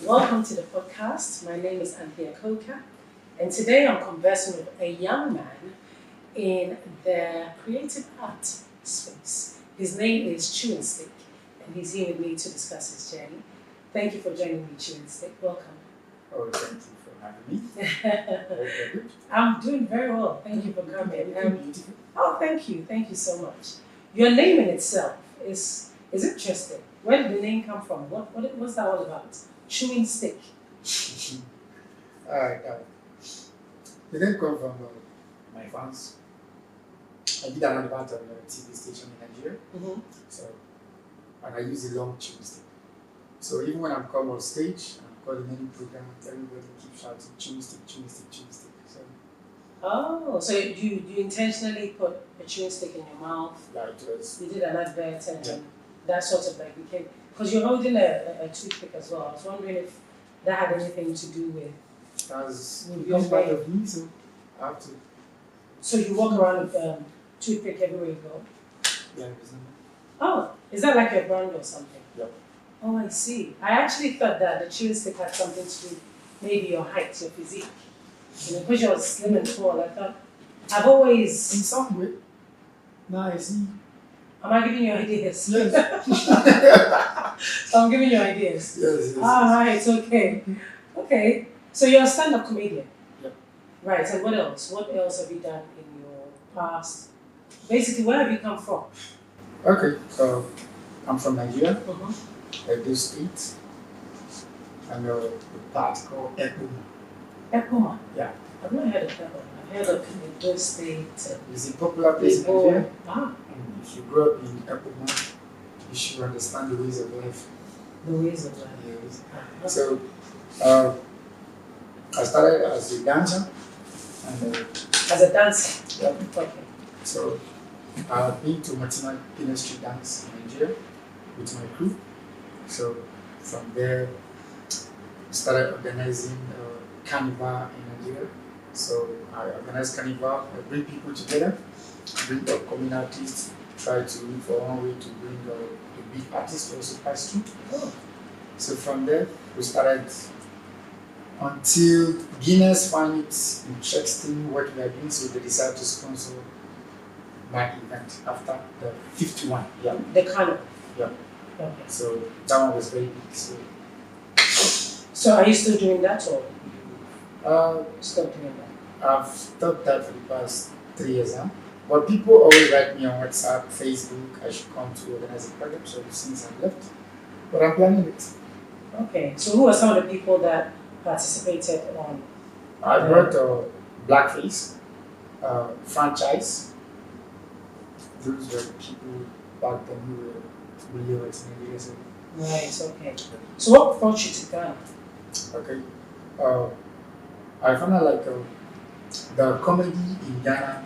Welcome to the podcast. My name is Anthea, and today I'm conversing with a young man in the creative art space. His name is Chewing Stick, and he's here with me to discuss his journey. Thank you for joining me, Chewing Stick. Welcome. Oh, thank you for having me. Very good. I'm doing very well. Thank you for coming. Beautiful. Thank you. Thank you so much. Your name in itself is interesting. Where did the name come from? What's that all about? Chewing Stick. Alright, the name comes from my fans. I did an advert on a TV station in Nigeria. Mm-hmm. So, and I use a long chewing stick. So even when I'm called on stage, I'm called in any program, everybody keeps shouting chewing stick, chewing stick, chewing stick. So you intentionally put a chewing stick in your mouth? Yeah, it was. You did an advert and that sort of like became, because you're holding a toothpick as well. I was wondering if that had anything to do with. That's become part of me, so I have to. So you walk around with toothpick everywhere you go? Yeah, reasonable. Oh, is that like a brand or something? Yep. Oh, I see. I actually thought that the chewing stick had something to do, maybe your height, your physique. Because you're slim and tall, I thought, I've always. In some way. Now I see. Am I giving you ideas? Yes. So I'm giving you ideas. Yes. Right, okay. Okay. So you're a stand-up comedian. Yep. Right, and what else? What else have you done in your past? Basically, where have you come from? Okay, so I'm from Nigeria, Mm-hmm. Edo State, and a part called Edo. Epoma. Yeah. I've not heard of that one. I've heard of Edo State. It's a popular place in Nigeria. Ah, And if you grow up in Epoma, you should understand the ways of life. the ways of life. Yes. Ah, So, I started as a dancer, and as a dancer. yeah. Okay. So I've been to Matina industry dance in Nigeria with my crew. So from there, started organizing carnival in Nigeria. So I organize carnival, I bring people together, bring up communities, try to look for one way to bring the big artists to also pass through. Oh. So from there, we started until Guinness found it interesting what we are doing, so they decided to sponsor my event after the 51. Yeah. The carnival. Yeah. Okay. So that one was very big. So are you still doing that or Uh, stop doing that? I've stopped that for the past 3 years now. But people always write me on WhatsApp, Facebook, I should come to organize a program, so since I've left. But I'm planning it. Okay. So who are some of the people that participated on? I brought Blackface, franchise. Those were people back then who were really were teenagers. Right, okay. So what brought you to Ghana? Okay. I found out like the comedy in Ghana.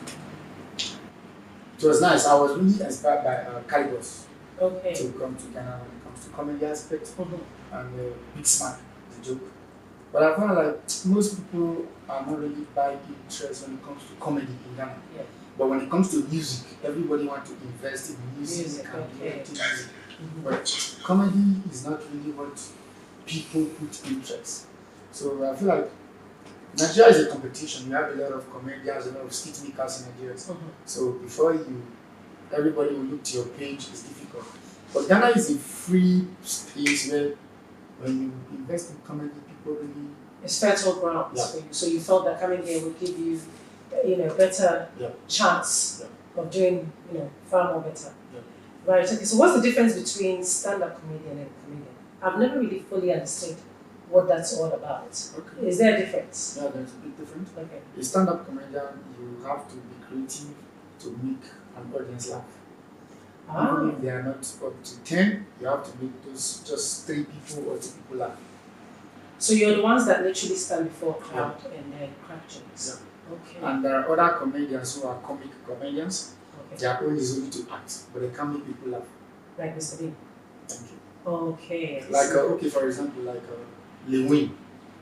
It was nice. I was really inspired by Calibos Okay. to come to Ghana when it comes to comedy aspect Mm-hmm. and Big Smack, the joke. But I found like most people are not really by interest when it comes to comedy in Ghana. Yeah. But when it comes to music, everybody wants to invest in music and okay. creative music. Mm-hmm. But comedy is not really what people put interest. So I feel like Nigeria is a competition. You have a lot of comedians, a lot of skit makers in Nigeria. Mm-hmm. So before everybody will look to your page, it's difficult. But Ghana is a free space where when you invest in comedy, people really. It's fertile ground Yeah. for you. So you felt that coming here would give you, better Yeah. chance of doing, far more better. Yeah. Right. Okay. So what's the difference between stand-up comedian and comedian? I've never really fully understood what that's all about. Okay. Is there a difference? Yeah, there's a big difference. Okay. A stand-up comedian, you have to be creative to make an audience laugh. Even if they are not up to 10, you have to make those just 3 people or 2 people laugh. So you're the ones that literally stand before a crowd and then crack jokes. Yeah. Okay. And there are other comedians who are comic comedians. Okay. Their own is only to act, but they can't make people laugh. Like Mr. Bean. Thank you. Okay. Like, okay, for example, like Lewin,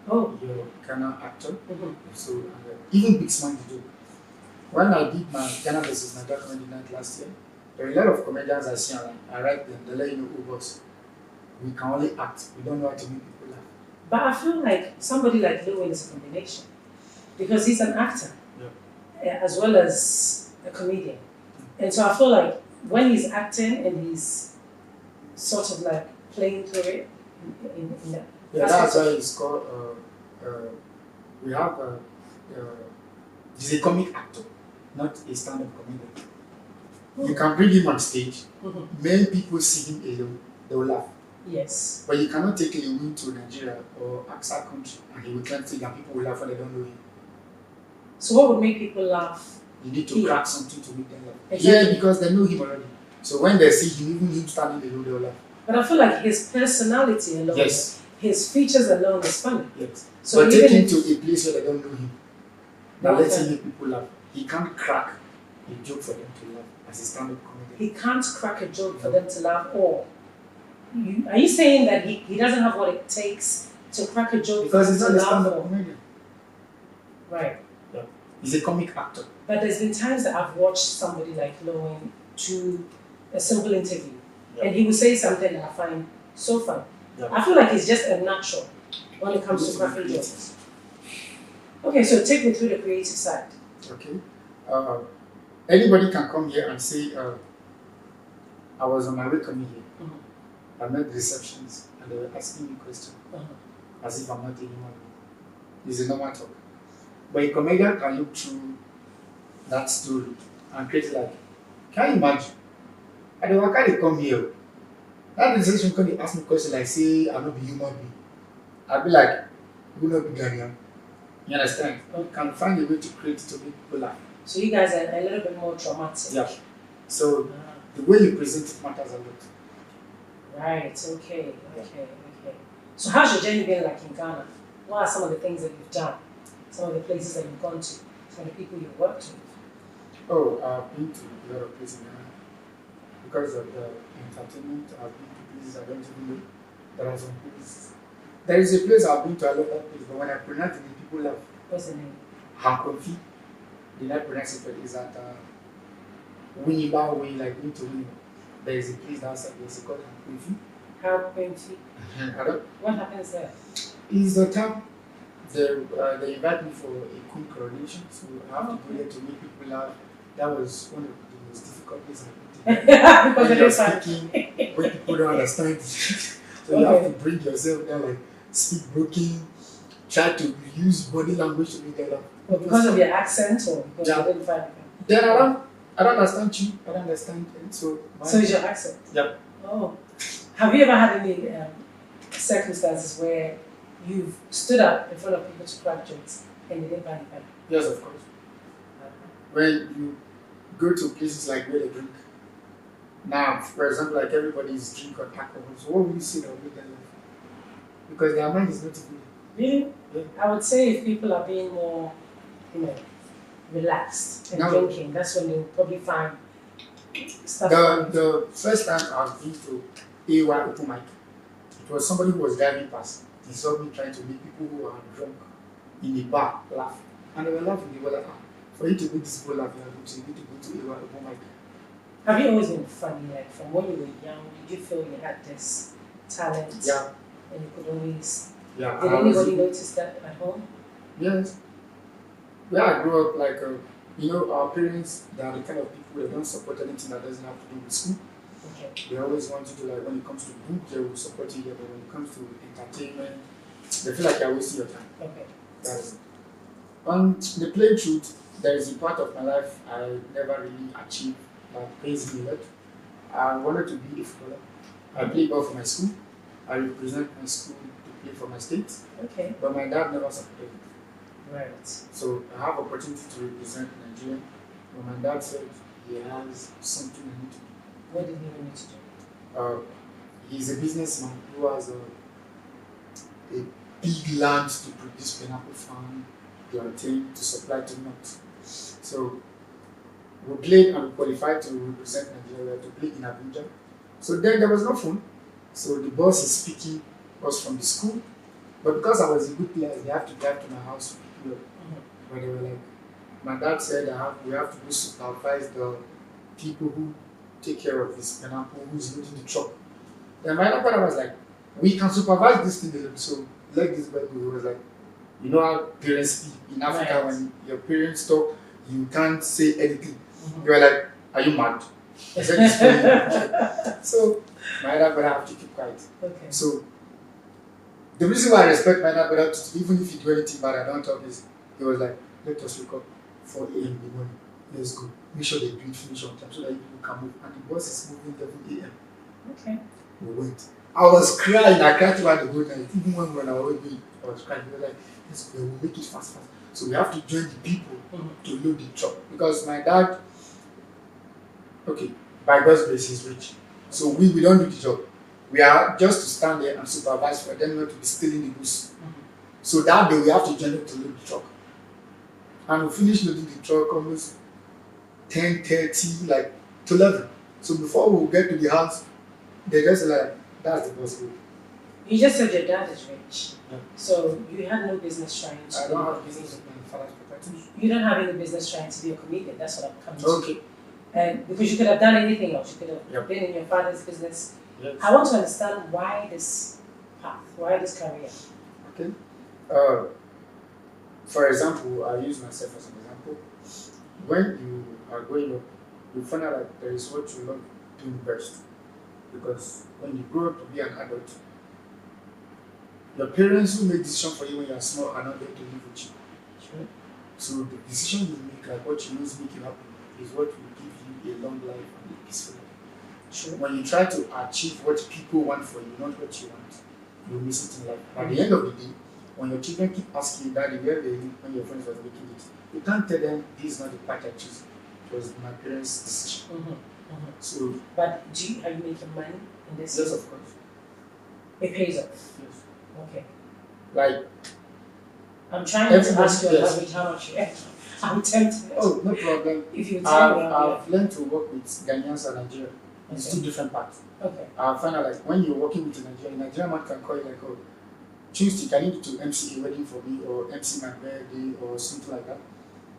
Oh. your Ghana actor. Mm-hmm. So, even Big Smack the joke. When I did my Ghana versus Nigeria comedy night last year, there are a lot of comedians I see online. I write them, they let you know, oh boss, we can only act, we don't know how to make people laugh. But I feel like somebody like Lil Wayne is a combination because he's an actor as well as a comedian. And so I feel like when he's acting and he's sort of like playing through it in that. Yeah, that's why it's called. We have he's a comic actor, not a stand-up comedian. You can bring him on stage. Many people see him alone, they will laugh. Yes. But you cannot take Lil Wayne to Nigeria or outside country and he will try to sing and people will laugh when they don't know him. So what would make people laugh? You need to crack something to make them laugh. Exactly. Yeah, because they know him already. So when they see him, even him standing alone, they will laugh. But I feel like his personality alone, Yes. his features alone is funny. Yes. So but even take him to a place where they don't know him. Now Okay. let him make people laugh. He can't crack a joke for them to laugh as a stand-up comedian. he can't crack a joke for them to laugh, or are you saying that he doesn't have what it takes to crack a joke Because for he's them not to a laugh? stand-up comedian. Right. He's a comic actor. But there's been times that I've watched somebody like Lil Wayne do a simple interview, and he will say something that I find so funny. I feel like he's just a natural when it comes to cracking jokes. Okay, so take me through the creative side. Okay. Anybody can come here and say, I was on my way coming here. I met the receptions and they were asking me questions as if I'm not a human being. It's a normal talk. But a comedian can look through that story and create like, can you imagine? And they why they come here? That reception can ask me questions like, say, I'm not a human being. I'll be like, you will not be Ghanaian. You understand? You can find a way to create to make people laugh. So you guys are a little bit more traumatic. Yeah. So the way you present it matters a lot. Right, okay. So how's your journey been like in Ghana? What are some of the things that you've done? Some of the places that you've gone to? Some of the people you've worked with? Oh, I've been to a lot of places in Ghana. Because of the entertainment, I've been to places I don't even know. There are some places. There is a place I've been to, I love that place, but when I pronounce it, people laugh. What's the name? Hakonfi. The I pronounce it is at Winneba way, like going to Winneba. There is a place outside there, it's called Hakonfi. How what happens there? It's the time they invite me for a queen coronation, so I have to go there to make people laugh. That was one of the most difficult places I've been to. Because when you're speaking, when people don't understand, so you have to bring yourself there, like speak broken, try to use body language to make them laugh. Well, because of your accent or because you didn't find it? Then I don't understand you. I don't understand. And so it's your accent? Yep. Oh. Have you ever had any circumstances where you've stood up in front of people to crack jokes and you didn't find it funny? Yes, of course. When you go to places like where they drink. Now, for example, like everybody's drink or alcohol. So what would you say that would make them laugh? Because their mind is not even. Really? Yeah. I would say if people are being more, relaxed and drinking, that's when you'll probably find stuff. The first time I've been to AY open mic, it was somebody who was driving past. He saw me trying to make people who are drunk in a bar laugh. And they were laughing. They were like, for you to make this people laugh, you need to go to AY open mic. Have you always been funny? Like from when you were young, did you feel you had this talent? Yeah. And you could always. Yeah. Did anybody notice that at home? Yes. Where I grew up, like, our parents, they are the kind of people that don't support anything that doesn't have to do with school. Okay. They always want you to, like, when it comes to book, they will support you, but when it comes to entertainment, they feel like you're wasting your time. Okay. That's it. On the plain truth, there is a part of my life I never really achieved that pays me a lot. I wanted to be a footballer. I played ball for my school. I represent my school to play for my state. Okay. But my dad never supported me. Right. So I have opportunity to represent Nigeria. But my dad said he has something I need to do. What did he want you to do? He's a businessman who has a big land to produce pineapple farm, plantain to supply to North. So we played and we qualified to represent Nigeria to play in Abuja. So then there was no phone. So the boss is speaking us from the school. But because I was a good player, they have to drive to my house to pick me up. But they were like, my dad said we have to go supervise the people who take care of this pineapple, who's loading the truck. Then my other brother was like, we can supervise this thing alone. So let this boy go. He was like, you know how parents speak in Africa Right. when your parents talk, you can't say anything. Mhm. You are like, are you mad? I said, "This boy." So my elder brother have to keep quiet. Okay. So the reason why I respect my elder brother, even if you do anything bad, I don't talk is he was like, let us wake up 4 a.m. in the morning. Let's go. Make sure they do it finish on time so that you can move. And the bus is moving 11 a.m. Okay. We went. I was crying. I cried throughout the whole night. Even when I was going, I was crying. They were like, let's go. We'll make it fast, fast. So we have to join the people to load the truck. Because my dad, okay, by God's grace, he's rich. So we don't do the job. We are just to stand there and supervise for them not to be stealing the goods. So that day we have to join them to load the truck. And we finished loading the truck almost 10:30, like to 11. So before we get to the house, they just like, that's the bus road. You just said your dad is rich. Yeah. So you had no business trying to I don't have business with my father's property. You don't have any business trying to be a comedian. That's what I'm coming to. Okay. And because you could have done anything else. You could have Yep. been in your father's business. Yes. I want to understand why this path, why this career. Okay. For example, I use myself as an example. When you are growing up, you find out that there is what you love doing best. Because when you grow up to be an adult, your parents who make decisions for you when you are small are not there to live with you. Sure. So the decision you make, like what you know make you happy, is what will give you a long life and a peaceful life. Sure. When you try to achieve what people want for you, not what you want, you'll miss it in life. At the end of the day, when your children keep asking you, Daddy, where were you when your friends were making it? You can't tell them this is not the path I choose. It was my parents' decision. So, But are you making money in this? yes, of course. It pays off. Yes. Okay. Like, I'm trying to ask you on yes. average how much you earn. I'm tempted. Oh, no problem. If you tell me, I've learned to work with Ghanaians and Nigeria. It's Okay. two different parts. Okay. I find out like when you're working with a Nigerian man can call you like, oh, Tuesday, can you do to MC a wedding for me or MC my birthday or something like that?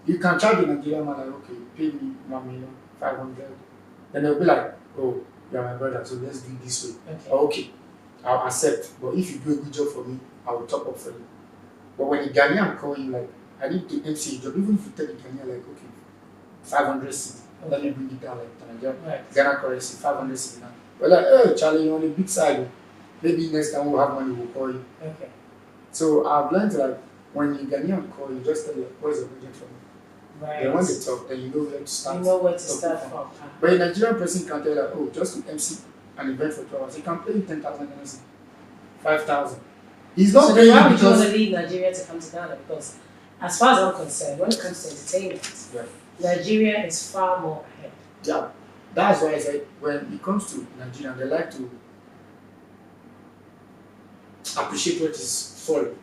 You can charge a Nigerian man like, okay, pay me 1,500,000. Then they'll be like, oh, you're my brother, so let's do it this way. Okay. Okay, I'll accept. But if you do a good job for me, I will top up for you. But when a Ghanaian call you like, I need to MC a job, even if you tell the Ghanaian like, okay, 500 cedi, let me bring it down like to Nigeria. Right. Ghana currency, 500 cedi now. We're like, oh, Charlie, you're on the big side. Maybe next time we'll have money, we'll call you. Okay. So I've learned like when you Ghanaian call, you just tell them, what's your budget for me? Right. Then when they talk, then you know where to start. You know where to start from. But a Nigerian person can tell like, oh, just to MC an event for 2 hours, he can pay you 10,000 Ghana cedi, 5,000. He's not So paying then why you would you want because to leave Nigeria to come to Ghana? Because as far as I'm concerned, when it comes to entertainment, yeah. Nigeria is far more ahead. Yeah, that's why I said when it comes to Nigeria, they like to appreciate what is foreign.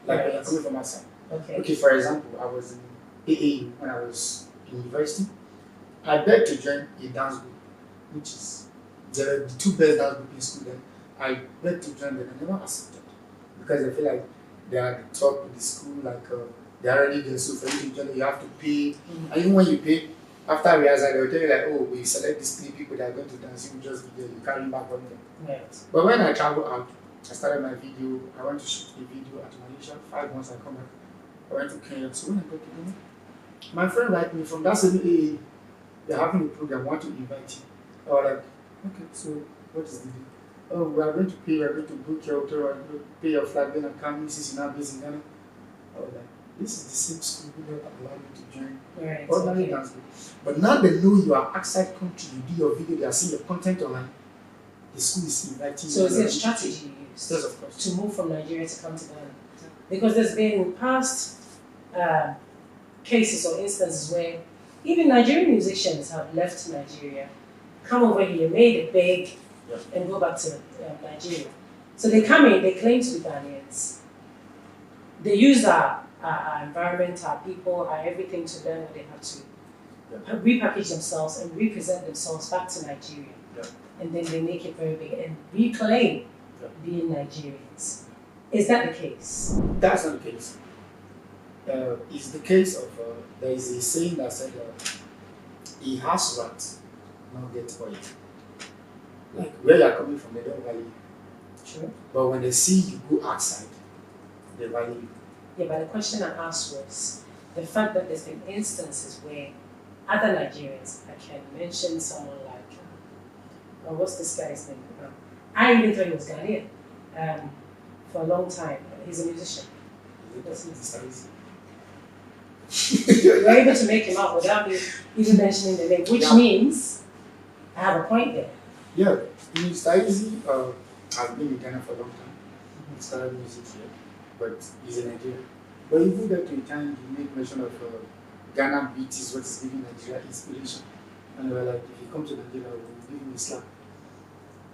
Like when you're coming from outside. Okay. Okay, for example, I was in AAU when I was in university. I begged to join a dance group, which is the two best dance group in school then. I begged to join them and never accepted because I feel like they are the top in the school, like they are already there. So for you to join, you have to pay. And even when you pay, after rehearsal, they will tell you like, oh, we select these 3 people that are going to dance. You just be there, you carry back on them. Right. But when I travel out, I started my video. I went to shoot a video at Malaysia. 5 months I come back. I went to Kenya. So when I got to Kenya, my friend wrote me from that same AA. They're having a program. Want to invite you? I was like, okay. So what is the deal? Oh, we are going to pay. We are going to book your hotel. We are going to pay your flight. Then I'm coming since you're not based in Ghana. I was like, this is the same school who not allowed me to join. Right. Ordinary dance group. But now they know you are outside country. You do your video. They are seeing your content online. The school is inviting you. So is it a strategy you use Yes, of course. to move from Nigeria to come to Ghana? Because there's been past cases or instances where even Nigerian musicians have left Nigeria, come over here, made it big, Yeah. and go back to Nigeria. So they come in, they claim to be Ghanaians. They use our environment, our people, our everything to learn what they have to repackage themselves and represent themselves back to Nigeria. Yeah. And then they make it very big and reclaim being Nigerians. Is that the case? That's not the case. It's the case of there is a saying that said he has rats, not get oil. Like where you are coming from, they don't value you. True. But when they see you go outside, they value you. Yeah, but the question I asked was the fact that there's been instances where other Nigerians, I can mention someone like, what's this guy's name? I even thought he was Ghanaian for a long time. He's a musician. You're able to make him out without me even mentioning the name, which means I have a point there. Yeah, Mr. Easy, I've been in Ghana for a long time. He started music here, but he's in Nigeria. But even that in time, you make mention of Ghana beat is what is giving Nigeria inspiration. And we're like, if you come to Nigeria, we'll give you a slap.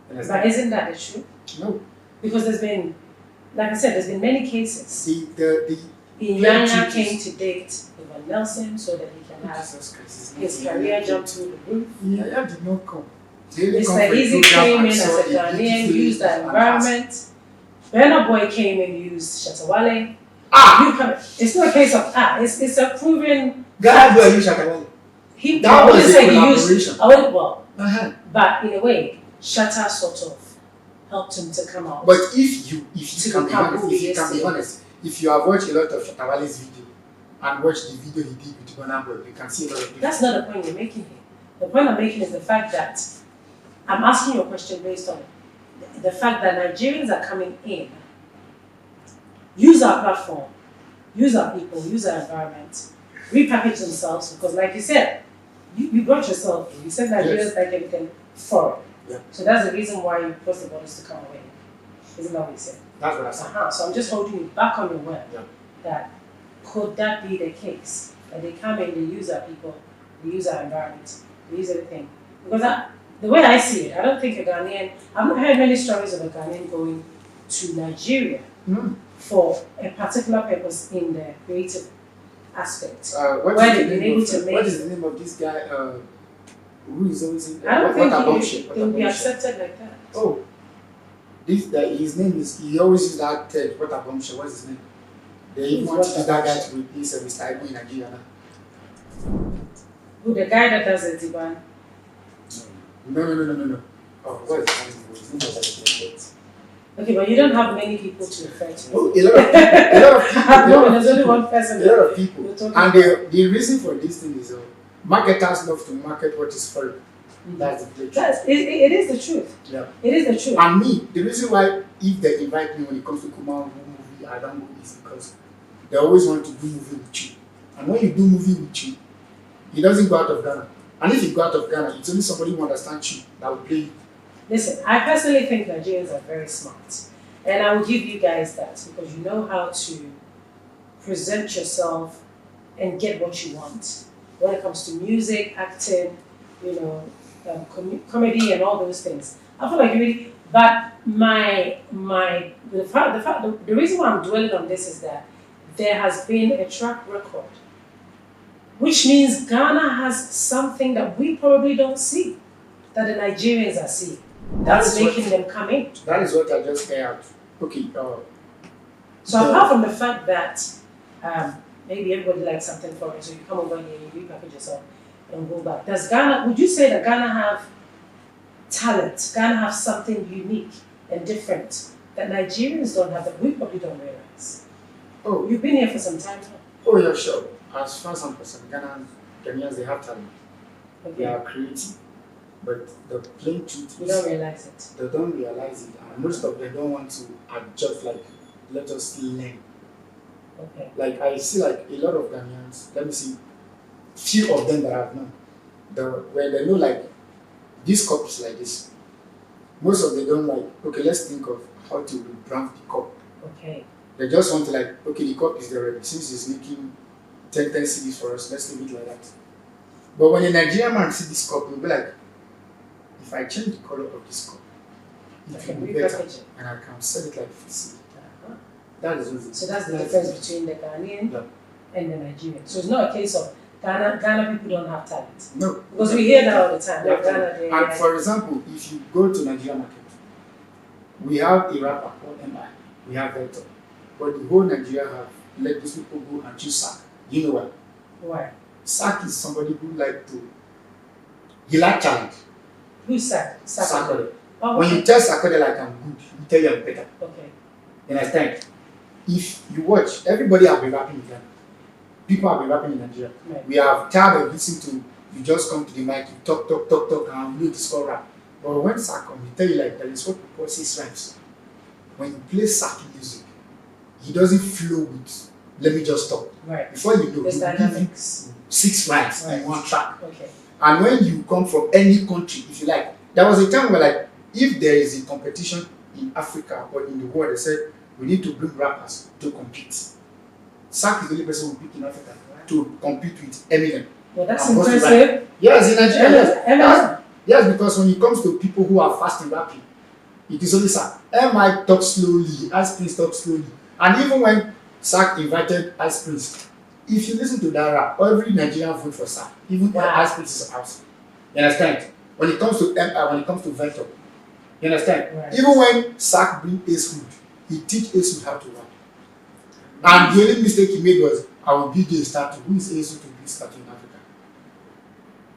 But isn't that the truth? No. Because there's been, like I said, there's been many cases. The Inyanya came to date Evan Nelson so that he can have his career jump through the roof. Inyanya did not come. Mr. Easy came in as a Ghanaian, used the environment. Burna Boy came and used Shatawale. It's not a case of it's a proven. Ghana Boy used Shatawale. I wouldn't say he used. But in a way, Shatta sort of helped him to come out. But if you can be honest, if you have watched a lot of Shatawale's video and watched the video he did with Burna Boy, you can see a lot of difference. That's not the point you're making here. The point I'm making is the fact that I'm asking you a question based on the fact that Nigerians are coming in, use our platform, use our people, use our environment, repackage themselves, because like you said, you brought yourself in. You said Nigerians like everything foreign. Yeah. So that's the reason why you forced the borders to come away. Isn't that what you said? That's what I said. So I'm just holding you back on your word. Yeah. That could that be the case? That they come in, they use our people, they use our environment, they use everything. Because the way I see it, I don't think a Ghanaian, I've not heard many stories of a Ghanaian going to Nigeria for a particular purpose in the creative aspect. What is the name of this guy who is always in I don't think he will be accepted like that. Oh, his name is, he always uses that third, what a bombshell, what's his name? They even want to use that guy to replace Mr. Ibu in Nigeria now. Who, the guy that does it, Iban? No. Oh, what is his name? Okay, but you don't have many people to refer to. Oh, a lot of people. No, there's only one person. A lot of people. And the reason for this thing is marketers love to market what is foreign. That's the truth. It is the truth. Yeah. It is the truth. And me, the reason why if they invite me when it comes to Kuma movie, I don't go is because they always want to do movie with you. And when you do movie with you, he doesn't go out of Ghana. And if you go out of Ghana, it's only somebody who understands you that will play you. Listen, I personally think Nigerians are very smart. And I will give you guys that because you know how to present yourself and get what you want. When it comes to music, acting, comedy and all those things. I feel like you really, but the reason why I'm dwelling on this is that there has been a track record, which means Ghana has something that we probably don't see, that the Nigerians are seeing. That's making them come in. That is what I just aired. Okay. So apart from the fact that maybe everybody likes something foreign, so you come over here, you repackage yourself and go back. Does Ghana, would you say that Ghana have talent? Ghana have something unique and different that Nigerians don't have, that we probably don't realize? Oh. You've been here for some time now. Oh, yeah, sure. As far as I'm concerned, Ghanaians, they have talent. Okay. They are creative. But the plain truth is, we don't realize it. They don't realize it, and most of them don't want to adjust. Like, let us learn. Okay. Like I see, like a lot of Ghanaians. Let me see, few of them that I've known, where they know like this cup is like this. Most of them don't like. Okay, let's think of how to rebrand the cup. Okay. They just want to like, okay, the cup is there already. Since it's making 10 CDs for us, let's leave it like that. But when a Nigerian man see this cup, he'll be like, if I change the color of this cup, it will be better, and I can sell it like 50. That is easy. So that's the difference between the Ghanaian and the Nigerian. So it's not a case of Ghana people don't have talent. No. Because we hear that all the time. Like Ghana, and for example, if you go to Nigeria market, we have a rapper called MI, we have Vector. But the whole Nigeria have let those people go and choose Sack. You know why? Why? Sack is somebody who he like challenge. Who's Sack? Sakode. Oh, when you tell Sakode like I'm good, he tell you I'm better. Okay. You understand? if you watch, everybody have been rapping in Ghana. People have been rapping in Nigeria. Right. We have tired of listening to you just come to the mic, you talk, and you discover rap. But when Sack comes, he tell you like there is what we call 6 rhymes. When you play Sack music, he doesn't flow with let me just talk. Right. Before you know, There's he will give dynamics. you 6 rhymes Right. in one track. Okay. And when you come from any country, if you like, there was a time where like if there is a competition in Africa or in the world, they said we need to bring rappers to compete. Sack is the only person who pick in Africa to compete with Eminem. Well, that's And Busta Rhymes. impressive. Yes, in Nigeria, Eminem. yes, because when it comes to people who are fast in rapping, it is only Sack. MI talk slowly, Ice Prince talk slowly. And even when Sack invited Ice Prince, if you listen to that rap, every Nigerian vote for Sack, even when Ice Prince is out. You understand? When it comes to MI, when it comes to Vector, you understand? Right. Even when Sack bring Ace Hood, he teach Ace Hood how to rap. And the only mistake he made was, I will build a statue. Who is Ace Hood to build a statue in Africa?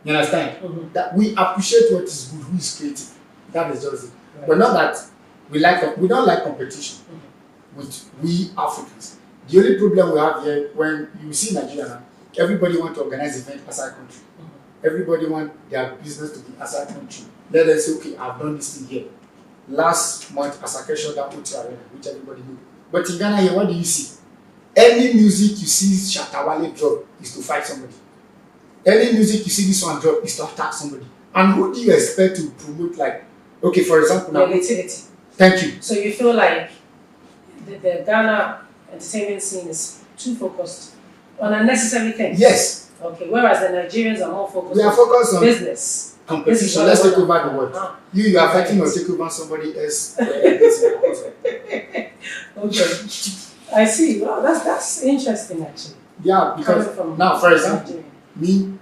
You understand? Mm-hmm. That we appreciate what is good, who is creative. That is just it. Right. But not that we don't like competition with we Africans. The only problem we have here, when you see Nigeria now, everybody want to organize event outside country. Everybody want their business to be outside country. Let them say, okay, I've done this thing here. Last month, Asake shut down Oti Arena, which everybody knew. But in Ghana here, what do you see? Any music you see Shatawale drop is to fight somebody. Any music you see this one drop is to attack somebody. And who do you expect to promote, like, okay, for example now. Negativity. Thank you. So you feel like the Ghana entertainment scene is too focused on unnecessary things? Yes. Okay, whereas the Nigerians are more focused We are focused on business. competition. Let's take over the world. Uh-huh. You are fighting or take over somebody else. Okay. I see. Wow, that's interesting actually. Yeah, because now, for example, me,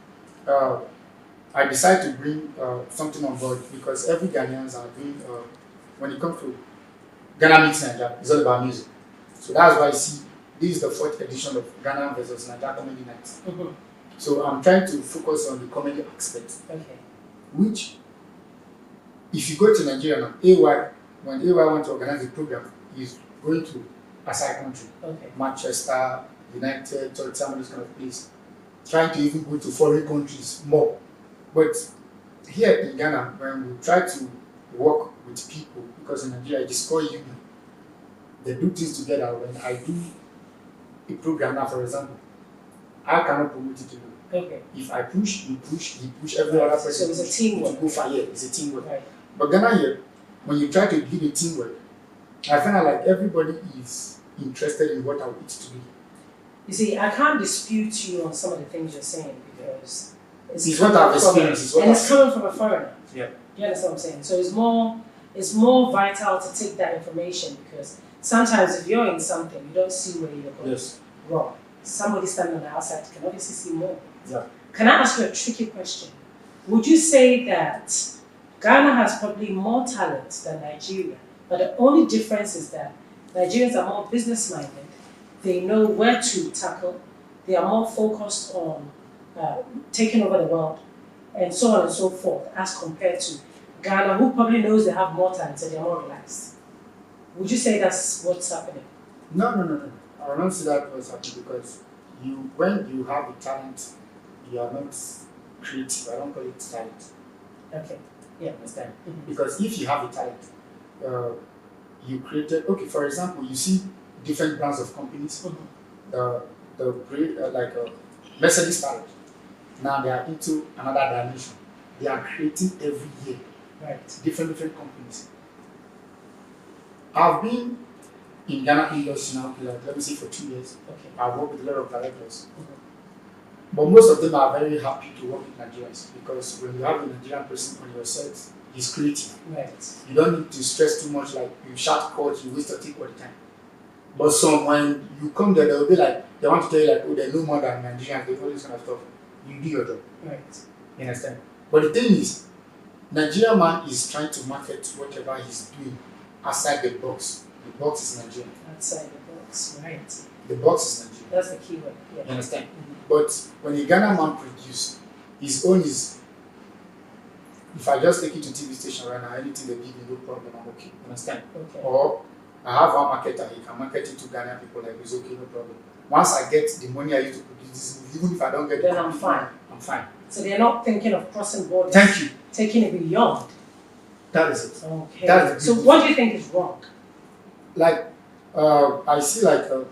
I decided to bring something on board because every Ghanaians are doing, when it comes to Ghana Meets Nigeria, it's all about music. So that's why I see this is the 4th edition of Ghana versus Nigeria Comedy Night. Mm-hmm. So I'm trying to focus on the comedy aspect. Okay. Which, if you go to Nigeria now, AY, when AY wants to organize a program, he's going to outside country, Okay. Manchester, United, Tottenham, this kind of place, trying to even go to foreign countries more. But here in Ghana, when we try to work with people, because in Nigeria it is called union, they do things together. When I do a program now, for example, I cannot promote it alone. Okay. If I push, you push, he push, every other person. So it's a teamwork. To go far, yeah, it's a teamwork. Right. But Ghana here, when you try to build a teamwork, I find like everybody is interested in what I want it to be. You see, I can't dispute you on some of the things you're saying because it's what I've experienced. And it's coming from a foreigner. Yeah. You understand what I'm saying? So it's more vital to take that information because sometimes if you're in something, you don't see where you're going wrong. Somebody standing on the outside can obviously see more. Yeah. Can I ask you a tricky question? Would you say that Ghana has probably more talent than Nigeria, but the only difference is that Nigerians are more business-minded, they know where to tackle, they are more focused on taking over the world, and so on and so forth, as compared to Ghana, who probably knows they have more talent, so they're more relaxed. Would you say that's what's happening? No. I will not say that what's happening because when you have the talent, you are not creative. I don't call it talent. Okay. Yeah. Understand? Mm-hmm. Because if you have a talent, you created. Okay, for example, you see different brands of companies. Mm-hmm. Like Mercedes talent. Now they are into another dimension. They are creating every year. Right. Different companies. I've been in Ghana industry now, like, let me say for 2 years. Okay. I've worked with a lot of directors. Mm-hmm. But most of them are very happy to work with Nigerians because when you have a Nigerian person on your set, he's creative. Right. You don't need to stress too much, like you shout court, you waste your take all the time. But some, when you come there, they'll be like, they want to tell you like, oh, they know more than Nigerians, they all this kind of stuff. You do your job. Right. You understand? But the thing is, Nigerian man is trying to market whatever he's doing outside the box. The box is Nigeria. Outside the box, right. The box is Nigeria. That's the key word. Yeah. You understand? Mm-hmm. But when a Ghana man produce, his own is, if I just take it to TV station right now, anything they give me, no problem, I'm okay. You understand? Okay. Or I have one marketer, he can market it to Ghanaian people, like it's okay, no problem. Once I get the money I used to produce this movie, even if I don't get Then the I'm fine. I'm fine. So they're not thinking of crossing borders. Thank you. Taking it beyond. That is it. Okay. That is so what do you think is wrong? Like, I see like the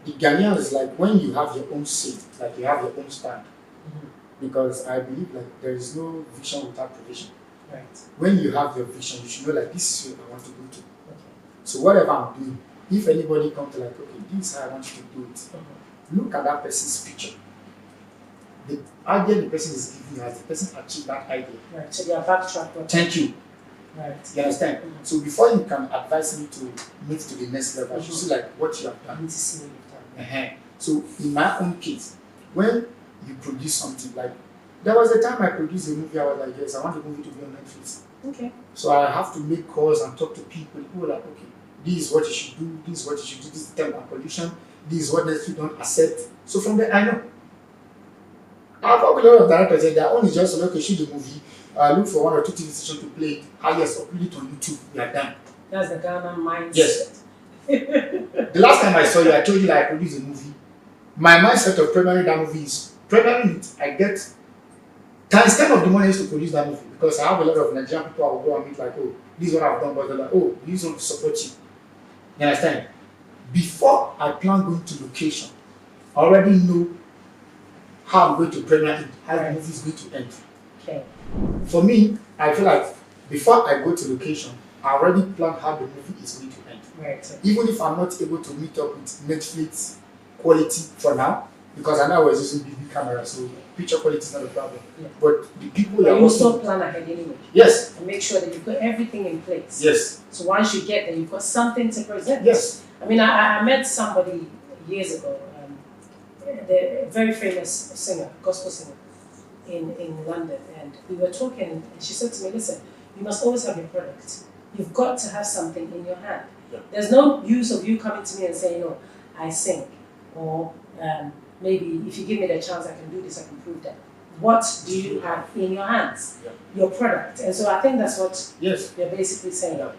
Ghanaian is like when you have your own say, like you have your own stand. Because I believe like there is no vision without provision. Right. When you have your vision, you should know like this is where I want to go to. Okay. So whatever I'm doing, if anybody comes to like, okay, this is how I want you to do it, look at that person's picture. The idea the person is giving you, has the person achieved that idea? Right. So they are backtracked. Thank you. Right. You understand? So before you can advise me to move to the next level, I should see like what you have I done. need to see what you've done. So in my own case, when you produce something like there was a time I produced a movie, I was like, yes, I want the movie to be on Netflix. Okay. So I have to make calls and talk to people. People are like, okay, this is what you should do, this is what you should do, this is term and condition, this is what Netflix don't accept. So from there I know. I've worked with a lot of directors and their own is just okay, shoot the movie, look for 1 or 2 TV stations to play it, highest, upload it on YouTube, we are done. That's the Ghana mindset. Yes. The last time I saw you, I told you that I produced a movie. My mindset of premiering that movie is premiering it, I get times 10 of the money I used to produce that movie because I have a lot of Nigerian people I will go and meet like, oh, this is what I've done, but they're like, oh, this want to support you. You understand? Before I plan going to location, I already know how I'm going to premiere it, how the movie is going to end. Okay. For me, I feel like before I go to location, I already plan how the movie is going to end. Right. Even if I'm not able to meet up with Netflix quality for now, because I know I was using BB camera, so picture quality is not a problem. Yeah. But the people But are you also also plan ahead anyway. yes, And make sure that you put everything in place. yes, So once you get there, you've got something to present. yes. I mean, I met somebody years ago, the very famous singer, gospel singer in London, and we were talking, and she said to me, listen, you must always have your product. You've got to have something in your hand. Yeah. There's no use of you coming to me and saying, no, I sing, or maybe if you give me the chance, I can do this, I can prove that. What do you have in your hands? Yeah. Your product. And so I think that's what Yes. you're basically saying. Yeah.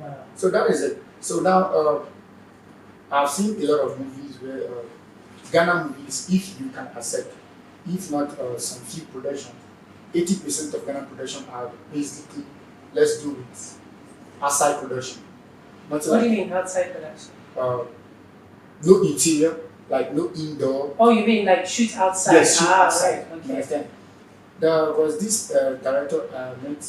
Wow. So that is it. So now I've seen a lot of movies where Ghana movies, if you can accept, if not some few production, 80% of Ghana production are basically let's do it outside production. Not What do you mean outside production? No interior, like no indoor. Oh, you mean like shoot outside? Yes, shoot outside. Right. You Okay. understand? There was this director I met.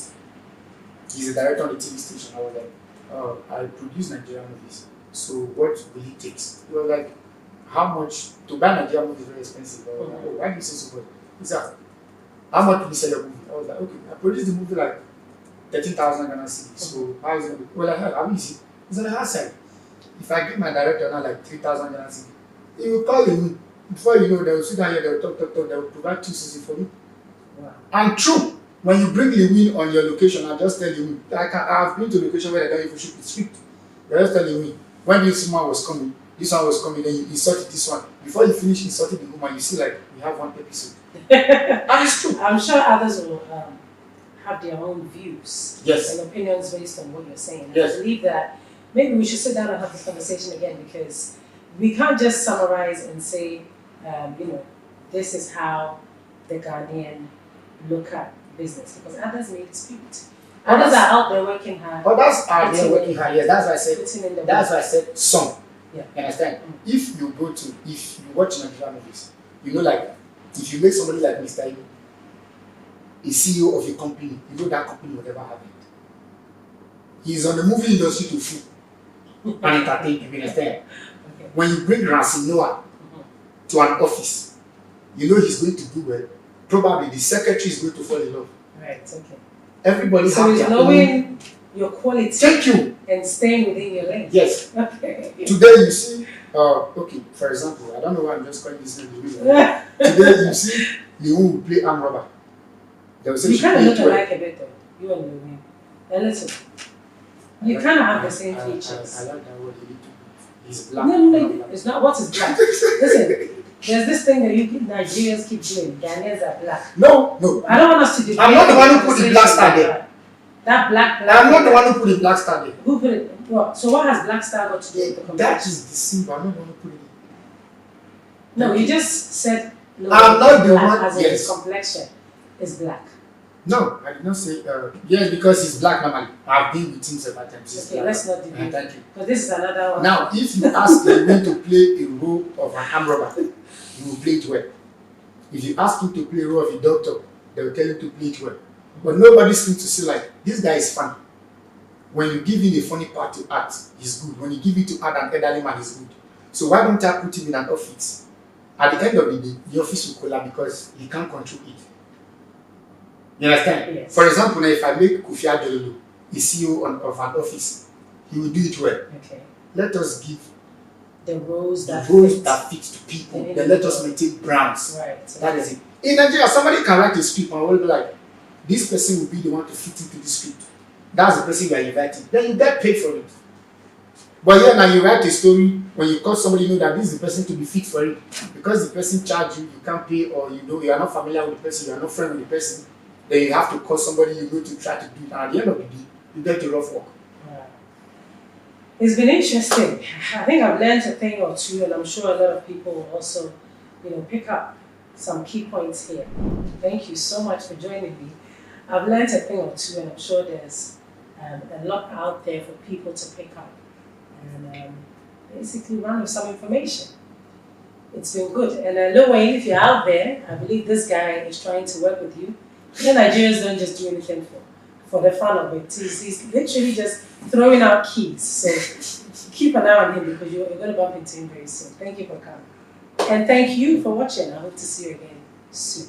He's a director on the TV station. I was like, I produce Nigerian movies. So what will it take? He was like, how much to buy Nigerian movies is very expensive. I was like, oh, why do you say so much? He said, how much do you sell your movie? I was like, okay, I produced the movie like 13,000 Ghana cedis. So how is it? Well, how easy? It's on the hard side. If I give my director now like 3,000 Ghana cedis, he will call me. Before you know, they will sit down here, they will talk, they will provide 2 seasons for me. Wow. And true, when you bring Lewin on your location, I just tell you, I've been to a location where they don't even shoot the script. They just tell me, when this one was coming, then you inserted this one. Before you finish inserting the woman, you see like we have 1 episode. And it's true. I'm sure others will have their own views Yes. and opinions based on what you're saying. Yes. I believe that maybe we should sit down and have this conversation again because we can't just summarize and say, this is how the Ghanaian look at business because others may dispute. Others are out there working hard. But that's our day working hard. Yes, that's why I said. Putting in the That's work. why I said some. Yeah. You understand? If you watch Nigerian movies, you know, like if you make somebody like Mr. Ibu, a CEO of a company, you know that company will never have it. He's on the movie industry to fool and entertain people. You understand? Okay. When you bring Ransom Noah to an office, you know he's going to do well. Probably the secretary is going to fall in love. Right. Okay. Everybody So has it's their own. knowing your quality Thank you. and staying within your lane. Yes. Okay. Today you see, okay, for example, I don't know why I'm just calling this name. Today you see Leon will play arm robber. They will say You she kind of played look well. alike a bit though. You and Louis. A little. You kind of have the same I features. like that word a little bit. He's black. No, it's not. What is black? Listen, there's this thing that Nigerians keep doing. Ghanaians are black. No. I don't want us to debate. I'm not the one who put the black star there. That black. I'm not the one who put the black star there. Who put it? What? So what has black star got to do with the complexion? That is the symbol. I'm not going to put it in. No, you just said no. I'm not the black, one. as in Yes. his complexion is black. No, I did not say. Yes, because he's black normally. I've been with him several times. He's Okay, black. let's not debate. Thank you. Because this is another one. Now, if you ask him to play a role of an arm robber, he will play it well. If you ask him to play a role of a doctor, they will tell him to play it well. But nobody seems to say like, this guy is funny. When you give him a funny part to act, he's good. When you give it to add an elderly man, he's good. So why don't I put him in an office? At the end of the day, the office will collapse because he can't control it. You understand? Yes. For example, if I make Kofi Adjololo the CEO of an office, he will do it well. Okay. Let us give The roles the that roles fit. that fit to people. The Then let us maintain brands. Right. That is it. In Nigeria, somebody can write a script and will be like, this person will be the one to fit into the script. That's the person you are inviting. Then you get paid for it. But here now you write a story, when you call somebody, you know that this is the person to be fit for it. Because the person charge you, you can't pay, or you know you are not familiar with the person, you are not friend with the person, then you have to call somebody you go to try to do it. And at the end of the day, you get a rough work. It's been interesting. I think I've learned a thing or two, and I'm sure a lot of people will also, pick up some key points here. Thank you so much for joining me. I've learned a thing or two, and I'm sure there's a lot out there for people to pick up and basically run with some information. It's been good. And no way, if you're out there, I believe this guy is trying to work with you. The Nigerians don't just do anything for the fun of it. He's literally just throwing out keys. So keep an eye on him because you're going to bump into him very soon. Thank you for coming. And thank you for watching. I hope to see you again soon.